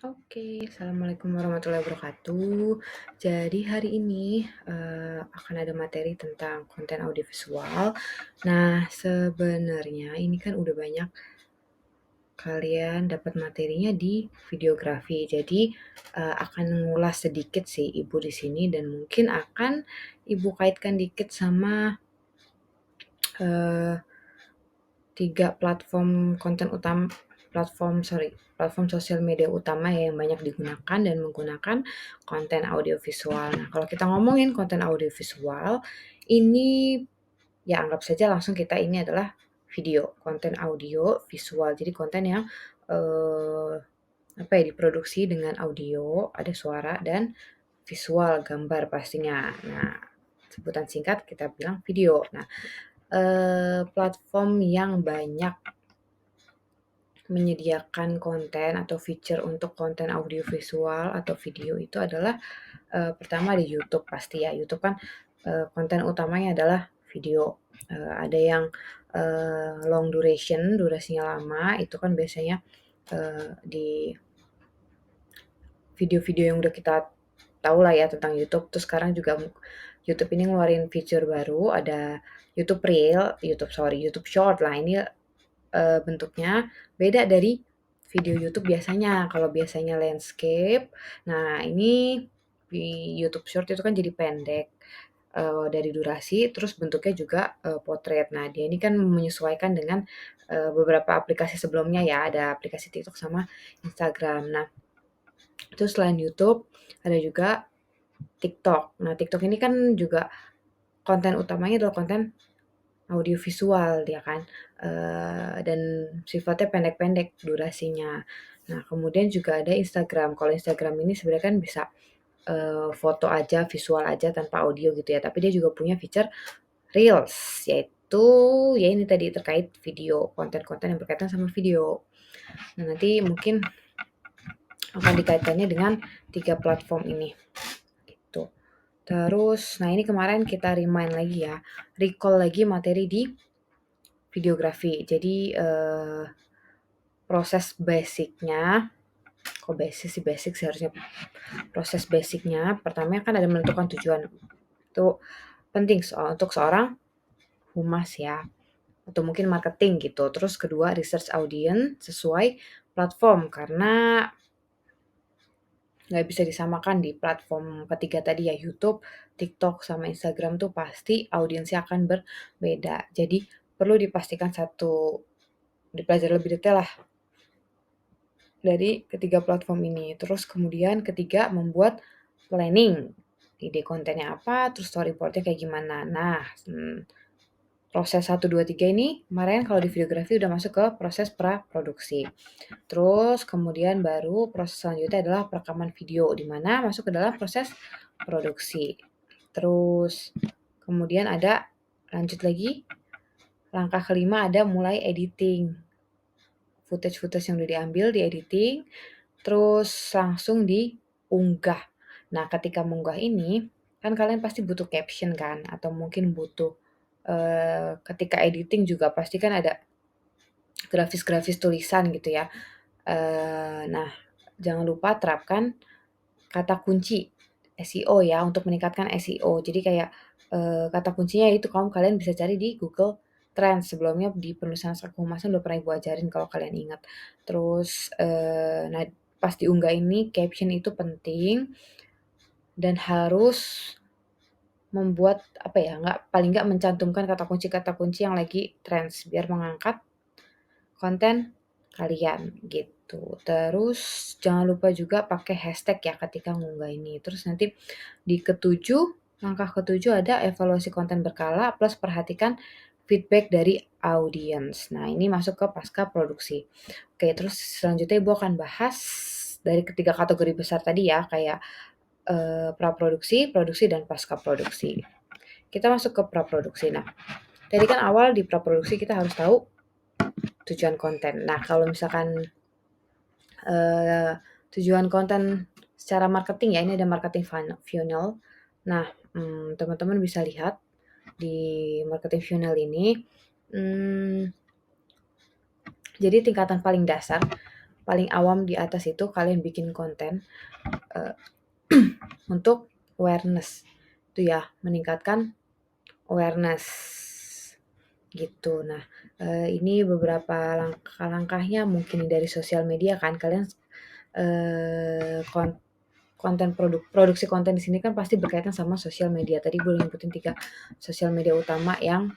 Oke, assalamualaikum warahmatullahi wabarakatuh. Jadi hari ini akan ada materi tentang konten audiovisual. Nah, sebenarnya ini kan udah banyak kalian dapat materinya di videografi. Jadi akan ngulas sedikit sih Ibu di sini dan mungkin akan Ibu kaitkan dikit sama eh, 3 platform sosial media utama ya yang banyak digunakan dan menggunakan konten audiovisual. Nah, kalau kita ngomongin konten audiovisual, ini ya anggap saja langsung kita ini adalah video, konten audio visual. Jadi konten yang eh, diproduksi dengan audio, ada suara dan visual, gambar pastinya. Nah, sebutan singkat kita bilang video. Nah, platform yang banyak menyediakan konten atau feature untuk konten audiovisual atau video itu adalah pertama di YouTube pasti ya. YouTube kan konten utamanya adalah video. Ada yang long duration, durasinya lama, itu kan biasanya di video-video yang udah kita tahu lah ya tentang YouTube. Terus sekarang juga YouTube ini ngeluarin feature baru, ada YouTube Reel, YouTube Short lah. Ini bentuknya beda dari video YouTube biasanya. Kalau biasanya landscape, nah ini di YouTube Short itu kan jadi pendek dari durasi, terus bentuknya juga potret. Nah, dia ini kan menyesuaikan dengan beberapa aplikasi sebelumnya ya, ada aplikasi TikTok sama Instagram. Nah, itu selain YouTube ada juga TikTok. Nah, TikTok ini kan juga konten utamanya adalah konten audiovisual dia kan, dan sifatnya pendek-pendek durasinya. Nah, kemudian juga ada Instagram. Kalau Instagram ini sebenarnya kan bisa, foto aja, visual aja tanpa audio gitu ya, tapi dia juga punya feature Reels, yaitu ya ini tadi terkait video, konten-konten yang berkaitan sama video. Nah, nanti mungkin akan dikaitkannya dengan 3 platform ini, gitu. Terus, nah ini kemarin kita remind lagi ya, recall lagi materi di videografi. Jadi proses basicnya, kok basic sih harusnya. Proses basicnya, pertama kan ada menentukan tujuan. Itu penting untuk seorang humas ya, atau mungkin marketing gitu. Terus kedua research audience sesuai platform karena nggak bisa disamakan di platform ketiga tadi ya YouTube, TikTok, sama Instagram tuh pasti audiensnya akan berbeda. Jadi perlu dipastikan dipelajari lebih detail lah dari ketiga platform ini. Terus kemudian ketiga membuat planning. Ide kontennya apa, terus storyboardnya kayak gimana. Nah, proses 1, 2, 3 ini kemarin kalau di videografi udah masuk ke proses praproduksi. Terus kemudian baru proses selanjutnya adalah perekaman video, di mana masuk ke dalam proses produksi. Terus kemudian ada lanjut lagi, langkah kelima ada mulai editing. Footage-footage yang udah diambil, di-editing, terus langsung diunggah. Nah, ketika mengunggah ini, kan kalian pasti butuh caption kan, atau mungkin butuh ketika editing juga pasti kan ada grafis-grafis tulisan gitu ya. Nah, jangan lupa terapkan kata kunci SEO ya untuk meningkatkan SEO. Jadi kayak kata kuncinya itu kalian bisa cari di Google Trends. Sebelumnya di penulisan naskah kehumasan udah pernah Ibu ajarin kalau kalian ingat. Terus nah pas diunggah ini caption itu penting dan harus membuat apa ya, paling nggak mencantumkan kata kunci yang lagi trends biar mengangkat konten kalian gitu. Terus jangan lupa juga pakai hashtag ya ketika ngunggah ini. Terus nanti di langkah ketujuh ada evaluasi konten berkala plus perhatikan feedback dari audiens. Nah, ini masuk ke pasca produksi. Oke, terus selanjutnya Ibu akan bahas dari ketiga kategori besar tadi ya, kayak praproduksi, produksi, dan pasca produksi. Kita masuk ke praproduksi. Nah, tadi kan awal di praproduksi kita harus tahu tujuan konten. Nah, kalau misalkan tujuan konten secara marketing ya, ini ada marketing funnel. Nah, teman-teman bisa lihat di marketing funnel ini, jadi tingkatan paling dasar paling awam di atas itu kalian bikin konten, eee, untuk awareness, itu ya, meningkatkan awareness, gitu. Nah, ini beberapa langkah-langkahnya mungkin dari sosial media kan, kalian, eee, kon konten produksi konten di sini kan pasti berkaitan sama sosial media. Tadi gue nyebutin 3 sosial media utama yang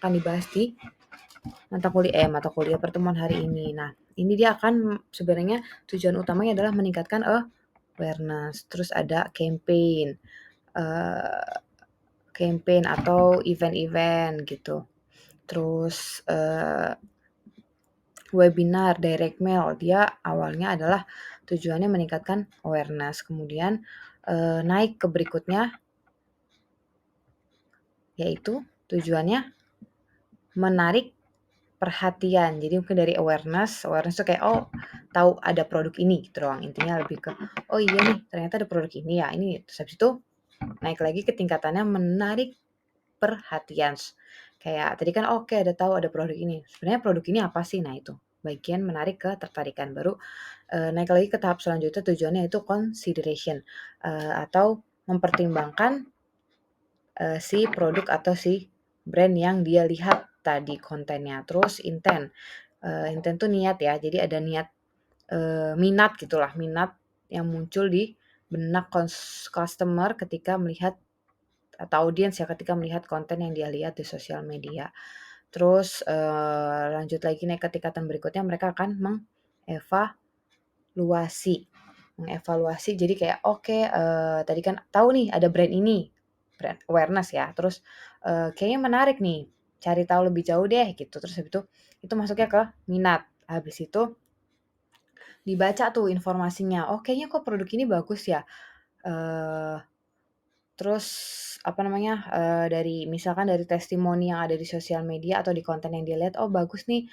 akan dibahas di mata kuliah pertemuan hari ini. Nah, ini dia akan sebenarnya tujuan utamanya adalah meningkatkan awareness, terus ada eee, campaign atau event-event gitu. Terus, webinar, direct mail, dia awalnya adalah tujuannya meningkatkan awareness, kemudian, naik ke berikutnya, yaitu tujuannya menarik perhatian. Jadi mungkin dari awareness tuh kayak, oh tahu ada produk ini gitu doang, intinya lebih ke, oh iya nih ternyata ada produk ini ya, ini. Terus habis itu naik lagi ke tingkatannya menarik perhatian. Kayak tadi kan oke ada tahu ada produk ini, sebenarnya produk ini apa sih? Nah itu, bagian menarik ketertarikan. Baru, naik lagi ke tahap selanjutnya tujuannya itu consideration, atau mempertimbangkan, si produk atau si brand yang dia lihat tadi kontennya. Terus intent, intent tuh niat ya, jadi ada niat, minat gitulah, minat yang muncul di benak customer ketika melihat atau audiens ya ketika melihat konten yang dia lihat di sosial media. Terus, lanjut lagi naik ke tingkatan berikutnya mereka akan mengevaluasi jadi kayak oke, tadi kan tahu nih ada brand ini, brand awareness ya, terus, kayaknya menarik nih, cari tahu lebih jauh deh gitu, terus habis itu masuknya ke minat, habis itu dibaca tuh informasinya, oh kayaknya kok produk ini bagus ya, eee terus, apa namanya, dari misalkan dari testimoni yang ada di sosial media atau di konten yang dia lihat, "Oh bagus nih,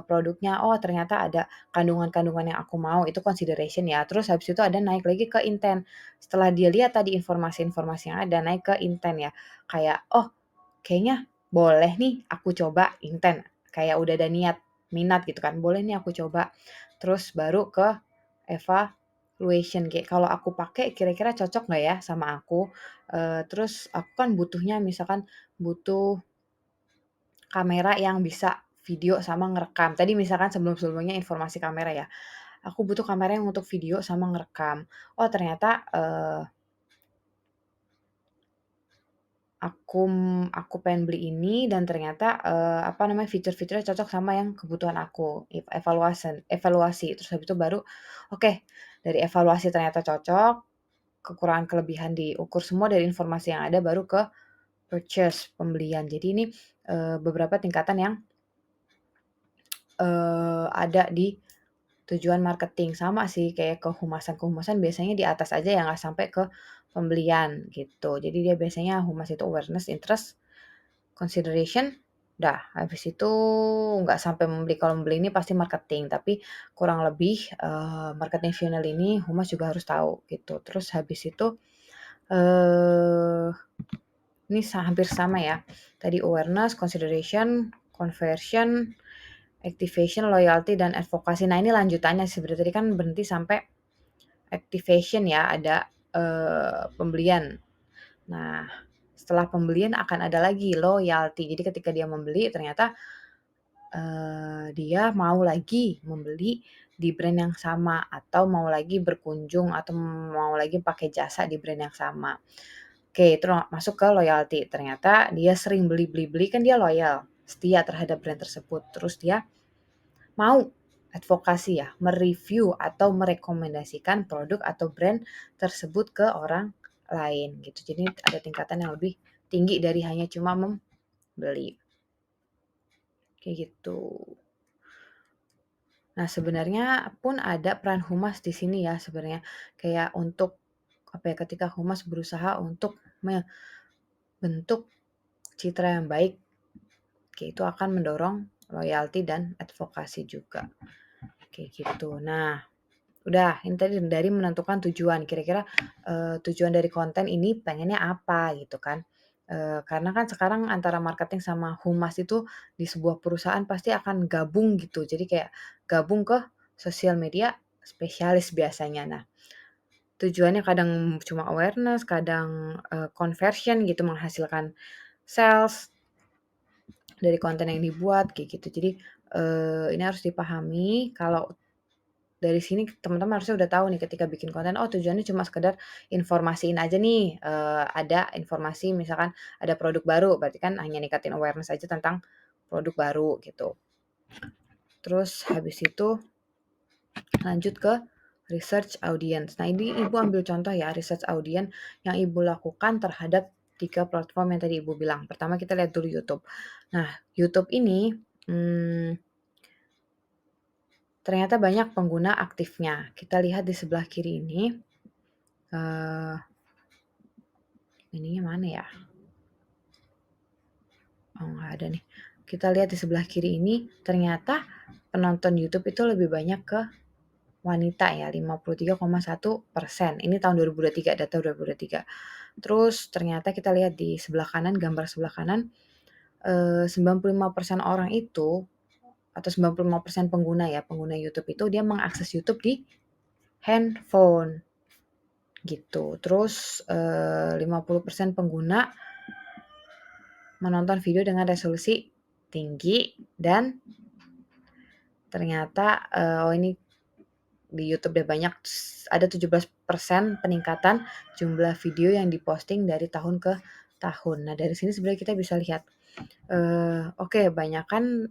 produknya, oh ternyata ada kandungan-kandungan yang aku mau," itu consideration ya. Terus habis itu ada naik lagi ke intent. Setelah dia lihat tadi informasi-informasi yang ada, naik ke intent ya. Kayak, "Oh kayaknya boleh nih aku coba," intent. Kayak udah ada niat, minat gitu kan, "Boleh nih aku coba." Terus baru ke evaluation, kayak kalau aku pakai kira-kira cocok nggak ya sama aku? Terus aku kan butuhnya misalkan butuh kamera yang bisa video sama ngerekam. Tadi misalkan sebelum-sebelumnya informasi kamera ya, aku butuh kamera yang untuk video sama ngerekam. Oh ternyata, aku aku pengen beli ini dan ternyata, apa namanya, fitur-fiturnya cocok sama yang kebutuhan aku, evaluasi, terus habis itu baru, oke, dari evaluasi ternyata cocok, kekurangan kelebihan diukur semua dari informasi yang ada baru ke purchase, pembelian. Jadi ini, beberapa tingkatan yang, ada di tujuan marketing. Sama sih kayak kehumasan biasanya di atas aja ya, nggak sampai ke pembelian gitu. Jadi dia biasanya humas itu awareness, interest, consideration, dah habis itu nggak sampai membeli. Kalau membeli ini pasti marketing, tapi kurang lebih, marketing funnel ini humas juga harus tahu gitu. Terus habis itu, eee ini hampir sama ya. Tadi awareness, consideration, conversion, activation, loyalty, dan advokasi. Nah, ini lanjutannya sebenarnya tadi kan berhenti sampai activation ya, ada, pembelian. Nah, setelah pembelian akan ada lagi loyalty. Jadi ketika dia membeli ternyata, dia mau lagi membeli di brand yang sama atau mau lagi berkunjung atau mau lagi pakai jasa di brand yang sama. Oke, itu masuk ke loyalty. Ternyata dia sering beli-beli-beli, kan dia loyal, setia terhadap brand tersebut. Terus dia mau advokasi ya, mereview atau merekomendasikan produk atau brand tersebut ke orang lain gitu. Jadi ada tingkatan yang lebih tinggi dari hanya cuma membeli. Kayak gitu. Nah, sebenarnya pun ada peran humas di sini ya sebenarnya. Kayak untuk apa ya, ketika humas berusaha untuk membentuk citra yang baik, itu akan mendorong loyalty dan advokasi juga, kayak gitu. Nah, udah ini tadi dari menentukan tujuan, kira-kira, tujuan dari konten ini pengennya apa gitu kan. Karena kan sekarang antara marketing sama humas itu di sebuah perusahaan pasti akan gabung gitu. Jadi kayak gabung ke sosial media spesialis biasanya. Nah, tujuannya kadang cuma awareness, kadang, conversion gitu, menghasilkan sales dari konten yang dibuat kayak gitu. Jadi, ini harus dipahami kalau dari sini teman-teman harusnya udah tahu nih ketika bikin konten, oh tujuannya cuma sekedar informasiin aja nih, ada informasi misalkan ada produk baru, berarti kan hanya ningkatin awareness aja tentang produk baru gitu. Terus habis itu lanjut ke research audience. Nah, ini Ibu ambil contoh ya research audience yang Ibu lakukan terhadap 3 platform yang tadi Ibu bilang. Pertama kita lihat dulu YouTube. Nah, YouTube ini, ternyata banyak pengguna aktifnya. Kita lihat di sebelah kiri ini, ininya mana ya? Oh, nggak ada nih. Kita lihat di sebelah kiri ini, ternyata penonton YouTube itu lebih banyak ke wanita ya, 53,1%. Ini tahun 2023, data 2023. Terus ternyata kita lihat di sebelah kanan, gambar sebelah kanan, 95% orang itu, atau 95% pengguna ya, pengguna YouTube itu dia mengakses YouTube di handphone gitu. Terus 50% pengguna menonton video dengan resolusi tinggi dan ternyata oh ini di YouTube udah banyak ada 17% peningkatan jumlah video yang diposting dari tahun ke tahun. Nah, dari sini sebenarnya kita bisa lihat oke banyakan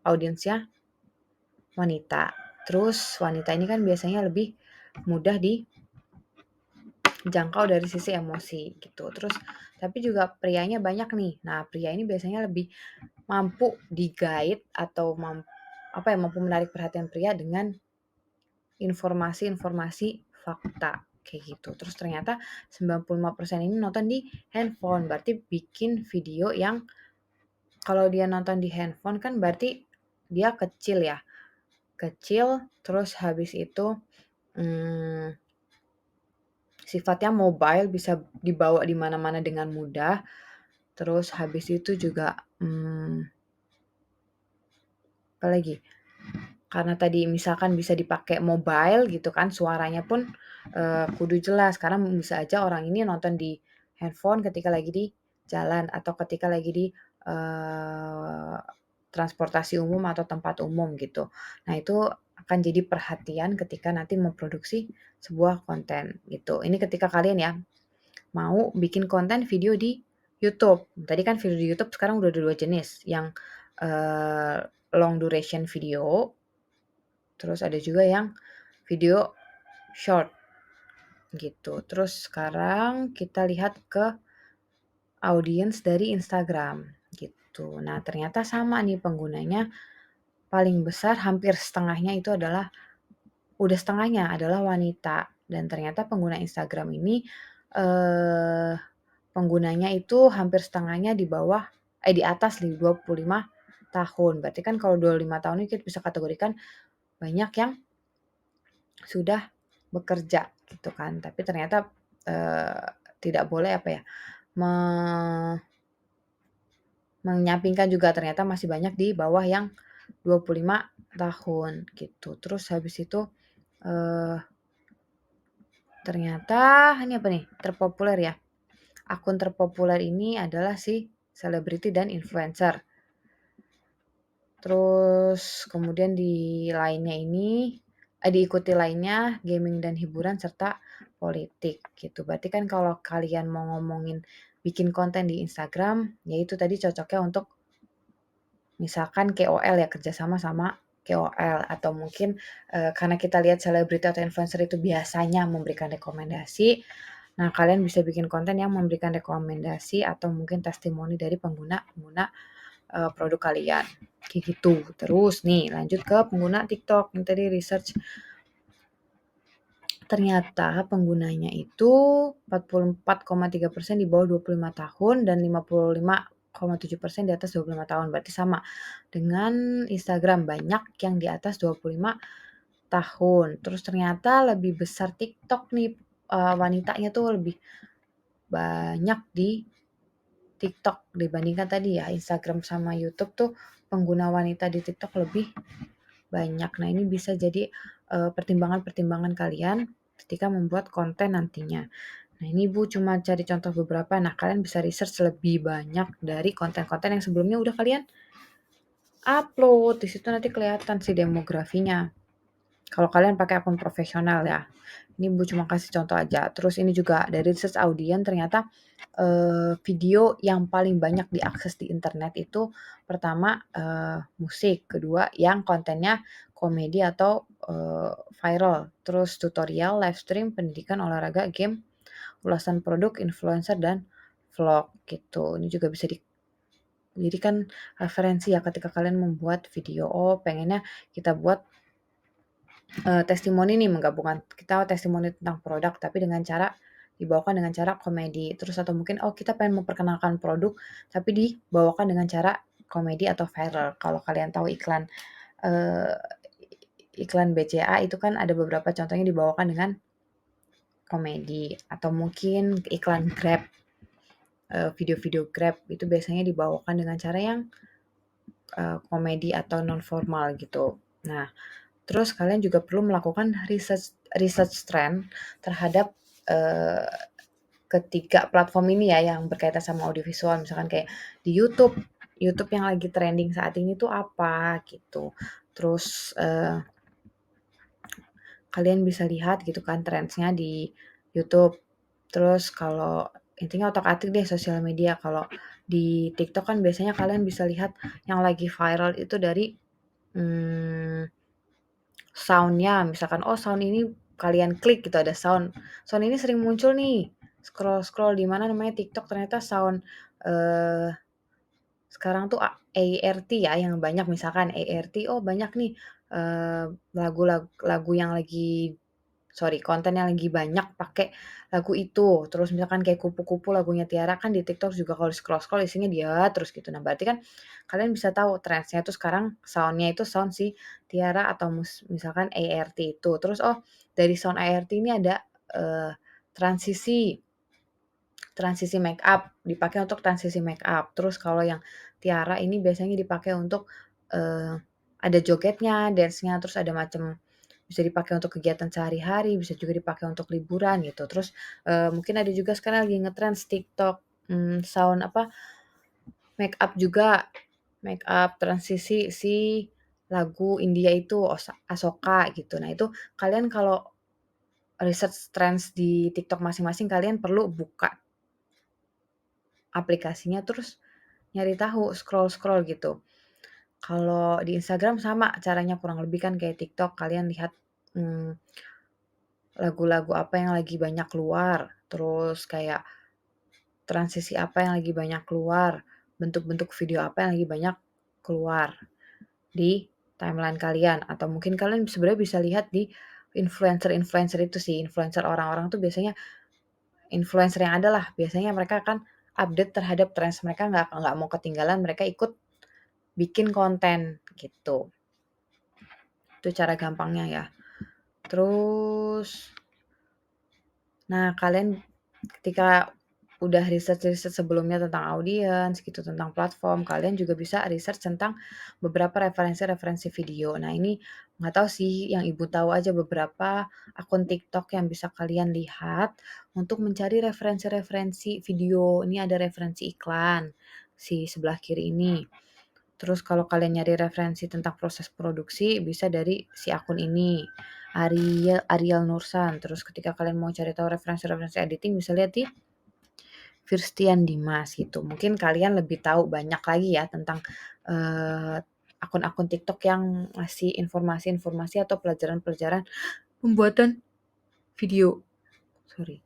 audiensnya wanita. Terus wanita ini kan biasanya lebih mudah dijangkau dari sisi emosi gitu. Terus tapi juga prianya banyak nih. Nah, pria ini biasanya lebih mampu di-guide atau mampu menarik perhatian pria dengan informasi-informasi fakta kayak gitu. Terus ternyata 95% ini nonton di handphone, berarti bikin video yang kalau dia nonton di handphone kan berarti dia kecil ya. Kecil terus habis itu sifatnya mobile bisa dibawa di mana-mana dengan mudah. Terus habis itu juga apalagi? Karena tadi misalkan bisa dipakai mobile gitu kan, suaranya pun, kudu jelas karena bisa aja orang ini nonton di handphone ketika lagi di jalan atau ketika lagi di, transportasi umum atau tempat umum gitu. Nah, itu akan jadi perhatian ketika nanti memproduksi sebuah konten gitu. Ini ketika kalian ya mau bikin konten video di YouTube. Tadi kan video di YouTube sekarang udah ada 2 jenis, yang, long duration video, terus ada juga yang video short gitu. Terus sekarang kita lihat ke audiens dari Instagram gitu. Nah, ternyata sama nih penggunanya paling besar hampir setengahnya itu adalah udah setengahnya adalah wanita dan ternyata pengguna Instagram ini eh penggunanya itu hampir setengahnya di atas 25 tahun. Berarti kan kalau 25 tahun ini kita bisa kategorikan banyak yang sudah bekerja gitu kan. Tapi ternyata, eee, tidak boleh apa ya, me menyampingkan juga ternyata masih banyak di bawah yang 25 tahun gitu. Terus habis itu, eee, ternyata ini apa nih, terpopuler ya, akun terpopuler ini adalah si selebriti dan influencer. Terus kemudian diikuti lainnya gaming dan hiburan serta politik gitu. Berarti kan kalau kalian mau ngomongin bikin konten di Instagram, ya itu tadi cocoknya untuk misalkan KOL ya, kerjasama sama KOL atau mungkin, karena kita lihat selebriti atau influencer itu biasanya memberikan rekomendasi, nah kalian bisa bikin konten yang memberikan rekomendasi atau mungkin testimoni dari pengguna-pengguna produk kalian, kayak gitu. Terus nih lanjut ke pengguna TikTok yang tadi research. Ternyata penggunanya itu 44,3% di bawah 25 tahun dan 55,7% di atas 25 tahun. Berarti sama dengan Instagram, banyak yang di atas 25 tahun. Terus ternyata lebih besar TikTok nih, wanitanya tuh lebih banyak di TikTok dibandingkan tadi ya Instagram sama YouTube tuh pengguna wanita di TikTok lebih banyak. Nah, ini bisa jadi, pertimbangan-pertimbangan kalian ketika membuat konten nantinya. Nah, ini Ibu cuma cari contoh beberapa, nah kalian bisa research lebih banyak dari konten-konten yang sebelumnya udah kalian upload, di situ nanti kelihatan sih demografinya. Kalau kalian pakai akun profesional ya. Ini Bu cuma kasih contoh aja. Terus ini juga dari research audien ternyata, video yang paling banyak diakses di internet itu pertama, musik, kedua yang kontennya komedi atau, viral, terus tutorial, live stream, pendidikan, olahraga, game, ulasan produk, influencer, dan vlog gitu. Ini juga bisa dijadikan referensi ya ketika kalian membuat video, oh pengennya kita buat testimoni nih, menggabungkan kita testimoni tentang produk tapi dengan cara dibawakan dengan cara komedi. Terus atau mungkin, oh kita pengen memperkenalkan produk tapi dibawakan dengan cara komedi atau viral. Kalau kalian tahu eee, iklan BCA itu kan ada beberapa contohnya dibawakan dengan komedi atau mungkin iklan Grab, video-video Grab itu biasanya dibawakan dengan cara yang, komedi atau non formal gitu. Nah, terus kalian juga perlu melakukan research research trend terhadap, eee, ketiga platform ini ya yang berkaitan sama audiovisual. Misalkan kayak di YouTube, YouTube yang lagi trending saat ini tuh apa gitu. Terus, kalian bisa lihat gitu kan trendsnya di YouTube. Terus kalau intinya otak-atik deh sosial media. Kalau di TikTok kan biasanya kalian bisa lihat yang lagi viral itu dari, mmm sound-nya, misalkan, oh sound ini kalian klik gitu ada sound, sound ini sering muncul nih, scroll-scroll di mana namanya TikTok ternyata sound, eee, sekarang tuh ART ya yang banyak misalkan ART, oh banyak nih, eee, lagu yang lagi konten yang lagi banyak pakai lagu itu, terus misalkan kayak Kupu-Kupu lagunya Tiara kan di TikTok juga kalau di-scroll-scroll isinya dia terus gitu. Nah, berarti kan kalian bisa tahu trendsnya tuh sekarang sound-nya itu sound si Tiara atau misalkan ART itu. Terus, oh dari sound ART ini ada, eee, transisi transisi make up, dipakai untuk transisi make up. Terus kalau yang Tiara ini biasanya dipakai untuk, eee, ada jogetnya, dance-nya, terus ada macam bisa dipakai untuk kegiatan sehari-hari, bisa juga dipakai untuk liburan gitu. Terus, mungkin ada juga sekarang lagi ngetrends TikTok, sound apa, make up juga, make up transisi si lagu India itu Asoka gitu. Nah itu kalian kalau research trends di TikTok masing-masing kalian perlu buka aplikasinya terus nyari tahu, scroll-scroll gitu. Kalau di Instagram sama caranya kurang lebih kan kayak TikTok, kalian lihat, mmm, lagu-lagu apa yang lagi banyak keluar, terus kayak transisi apa yang lagi banyak keluar, bentuk-bentuk video apa yang lagi banyak keluar di timeline kalian, atau mungkin kalian sebenarnya bisa lihat di influencer-influencer itu sih, influencer orang-orang tuh biasanya influencer yang ada lah, biasanya mereka akan update terhadap trends mereka nggak mau ketinggalan, mereka ikut bikin konten gitu. Itu cara gampangnya ya. Terus, nah kalian ketika udah research-research sebelumnya tentang audiens gitu, tentang platform, kalian juga bisa research tentang beberapa referensi-referensi video. Nah ini nggak tahu sih, yang Ibu tahu aja beberapa akun TikTok yang bisa kalian lihat untuk mencari referensi-referensi video. Ini ada referensi iklan, si sebelah kiri ini. Terus kalau kalian nyari referensi tentang proses produksi bisa dari si akun ini, Ariel Nursan. Terus ketika kalian mau cari tahu referensi-referensi editing bisa lihat di Firstian Dimas gitu. Mungkin kalian lebih tahu banyak lagi ya tentang, eee, akun-akun TikTok yang ngasih informasi-informasi atau pelajaran-pelajaran pembuatan video, sorry,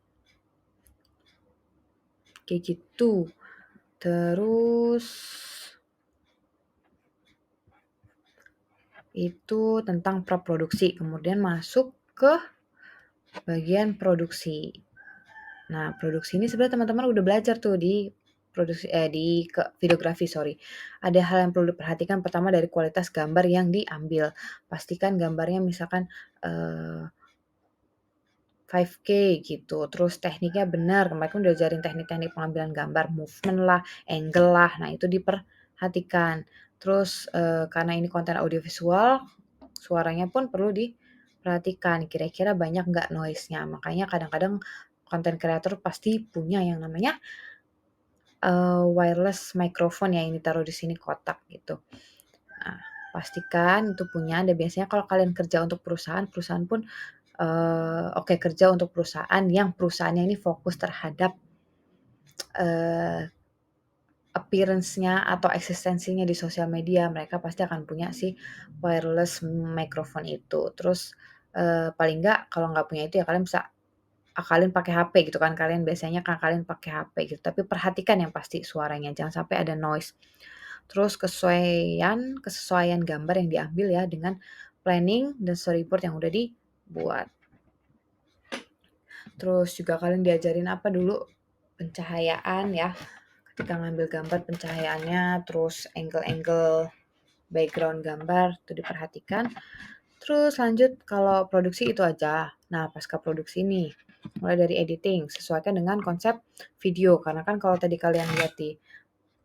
kayak gitu. Terus itu tentang praproduksi, kemudian masuk ke bagian produksi. Nah, produksi ini sebenarnya teman-teman udah belajar tuh di videografi, sorry. Ada hal yang perlu diperhatikan pertama dari kualitas gambar yang diambil. Pastikan gambarnya misalkan, 5K gitu, terus tekniknya benar, kemarin kan udah ajarin teknik-teknik pengambilan gambar, movement lah, angle lah, nah itu diperhatikan. Terus, karena ini konten audiovisual, suaranya pun perlu diperhatikan, kira-kira banyak nggak noise-nya. Makanya kadang-kadang konten kreator pasti punya yang namanya, wireless microphone ya, yang ditaruh di sini kotak gitu. Nah, pastikan itu punya, dan biasanya kalau kalian kerja untuk perusahaan, perusahaan pun, oke, kerja untuk perusahaan yang perusahaannya ini fokus terhadap, eee, appearance-nya atau eksistensinya di sosial media, mereka pasti akan punya si wireless microphone itu. Terus, paling nggak kalau nggak punya itu ya kalian bisa akalin pakai HP gitu kan, kalian biasanya ngakalin pakai HP gitu, tapi perhatikan yang pasti suaranya, jangan sampai ada noise. Terus kesesuaian gambar yang diambil ya dengan planning dan storyboard yang udah dibuat. Terus juga kalian diajarin apa dulu, pencahayaan ya, ketika ngambil gambar pencahayaannya, terus angle-angle background gambar itu diperhatikan. Terus lanjut kalau produksi itu aja. Nah, pasca produksi nih, mulai dari editing, sesuaikan dengan konsep video. Karena kan kalau tadi kalian lihat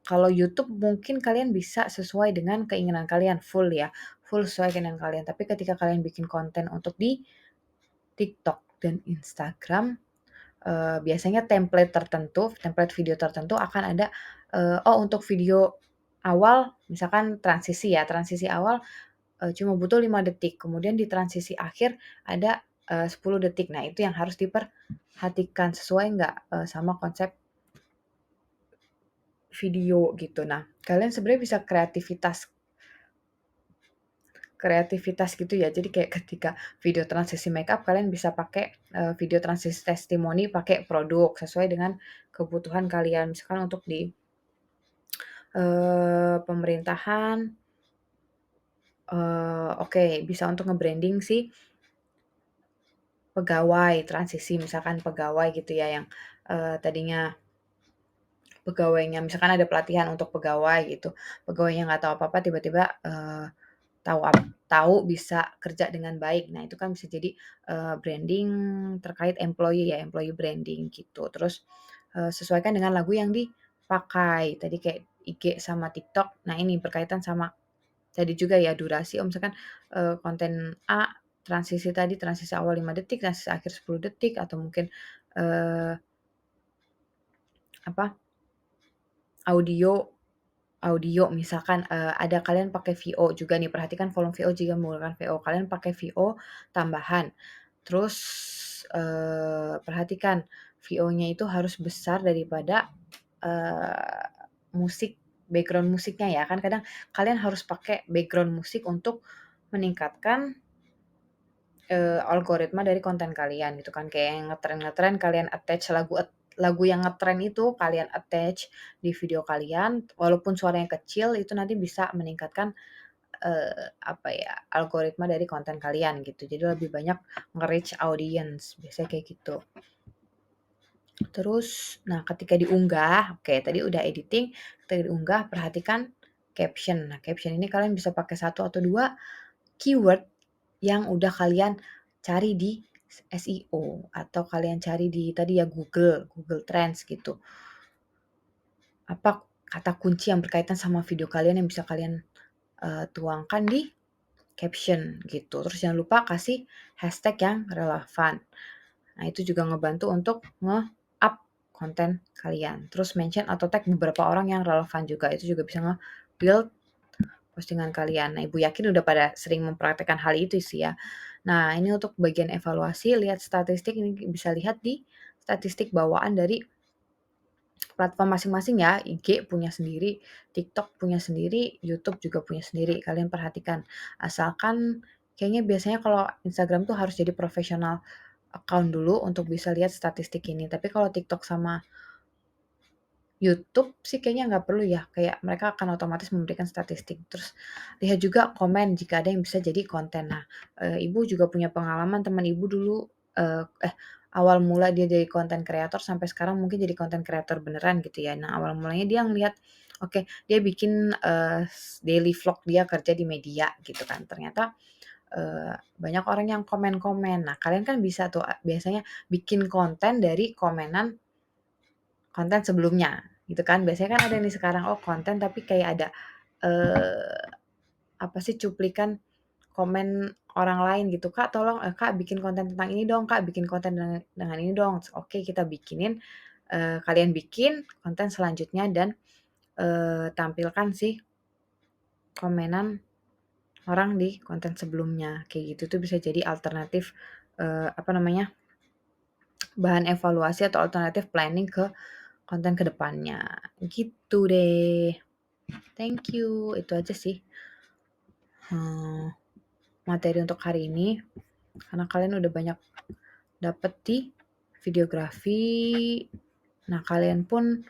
kalau YouTube mungkin kalian bisa sesuai dengan keinginan kalian, full ya, full sesuai keinginan kalian. Tapi ketika kalian bikin konten untuk di TikTok dan Instagram, biasanya template video tertentu akan ada, oh untuk video awal misalkan transisi awal, cuma butuh 5 detik, kemudian di transisi akhir ada, 10 detik. Nah, itu yang harus diperhatikan, sesuai nggak, sama konsep video gitu. Nah, kalian sebenarnya bisa kreativitas gitu ya. Jadi kayak ketika video transisi makeup kalian bisa pakai, video transisi testimoni pakai produk sesuai dengan kebutuhan kalian. Misalkan untuk di, pemerintahan, oke, bisa untuk nge-branding si pegawai, transisi misalkan pegawai gitu ya yang, tadinya pegawainya misalkan ada pelatihan untuk pegawai gitu, pegawainya nggak tahu apa-apa tiba-tiba, tahu tahu bisa kerja dengan baik. Nah, itu kan bisa jadi, branding terkait employee ya, employee branding gitu. Terus, sesuaikan dengan lagu yang dipakai. Tadi kayak IG sama TikTok, nah ini berkaitan sama tadi juga ya durasi, misalkan, konten A, transisi awal 5 detik, transisi akhir 10 detik, atau mungkin, eee, apa, audio audio misalkan, ada kalian pakai VO juga nih, perhatikan volume VO jika menggunakan VO, kalian pakai VO tambahan. Terus, perhatikan VO-nya itu harus besar daripada, eee, musik, background musiknya ya, kan kadang kalian harus pakai background musik untuk meningkatkan, algoritma dari konten kalian gitu kan, kayak yang ngetren-ngetren kalian attach lagu yang ngetren itu kalian attach di video kalian, walaupun suaranya kecil itu nanti bisa meningkatkan, apa ya, algoritma dari konten kalian gitu. Jadi lebih banyak nge-reach audience, biasanya kayak gitu. Terus, nah ketika diunggah, oke tadi udah editing, ketika diunggah perhatikan caption. Nah, caption ini kalian bisa pakai satu atau 2 keyword yang udah kalian cari di SEO atau kalian cari di tadi ya Google Trends gitu. Apa kata kunci yang berkaitan sama video kalian yang bisa kalian, tuangkan di caption gitu. Terus jangan lupa kasih hashtag yang relevan. Nah, itu juga ngebantu untuk nge-up konten kalian. Terus mention atau tag beberapa orang yang relevan juga, itu juga bisa nge-build postingan kalian. Nah, Ibu yakin udah pada sering mempraktekkan hal itu sih ya. Nah, ini untuk bagian evaluasi, lihat statistik, ini bisa lihat di statistik bawaan dari platform masing-masing ya, IG punya sendiri, TikTok punya sendiri, YouTube juga punya sendiri, kalian perhatikan. Asalkan kayaknya biasanya kalau Instagram tuh harus jadi profesional account dulu untuk bisa lihat statistik ini, tapi kalau TikTok sama YouTube sih kayaknya nggak perlu ya, kayak mereka akan otomatis memberikan statistik. Terus lihat juga komen jika ada yang bisa jadi konten. Nah, Ibu juga punya pengalaman teman Ibu dulu, awal mula dia jadi konten kreator sampai sekarang mungkin jadi konten kreator beneran gitu ya. Nah, awal mulanya dia ngelihat, oke, dia bikin, daily vlog dia kerja di media gitu kan. Ternyata, banyak orang yang komen-komen. Nah, kalian kan bisa tuh, biasanya bikin konten dari komenan konten sebelumnya, gitu kan. Biasanya kan ada nih sekarang, oh konten tapi kayak ada, eee, apa sih, cuplikan komen orang lain gitu, "Kak tolong, Kak bikin konten tentang ini dong, Kak bikin konten dengan ini dong." Oke kita bikinin, kalian bikin konten selanjutnya dan, tampilkan sih komenan orang di konten sebelumnya, kayak gitu tuh bisa jadi alternatif, apa namanya, bahan evaluasi atau alternatif planning ke konten ke depannya, gitu deh. Thank you, itu aja sih, materi untuk hari ini, karena kalian udah banyak dapet di videografi. Nah, kalian pun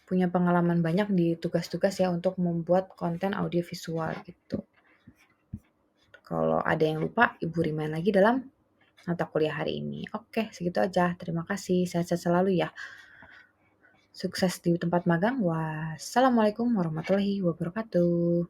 punya pengalaman banyak di tugas-tugas ya untuk membuat konten audiovisual gitu. Kalau ada yang lupa, Ibu remind lagi dalam mata kuliah hari ini. Oke, segitu aja. Terima kasih. Sehat-sehat selalu ya. Sukses di tempat magang. Wassalamualaikum warahmatullahi wabarakatuh.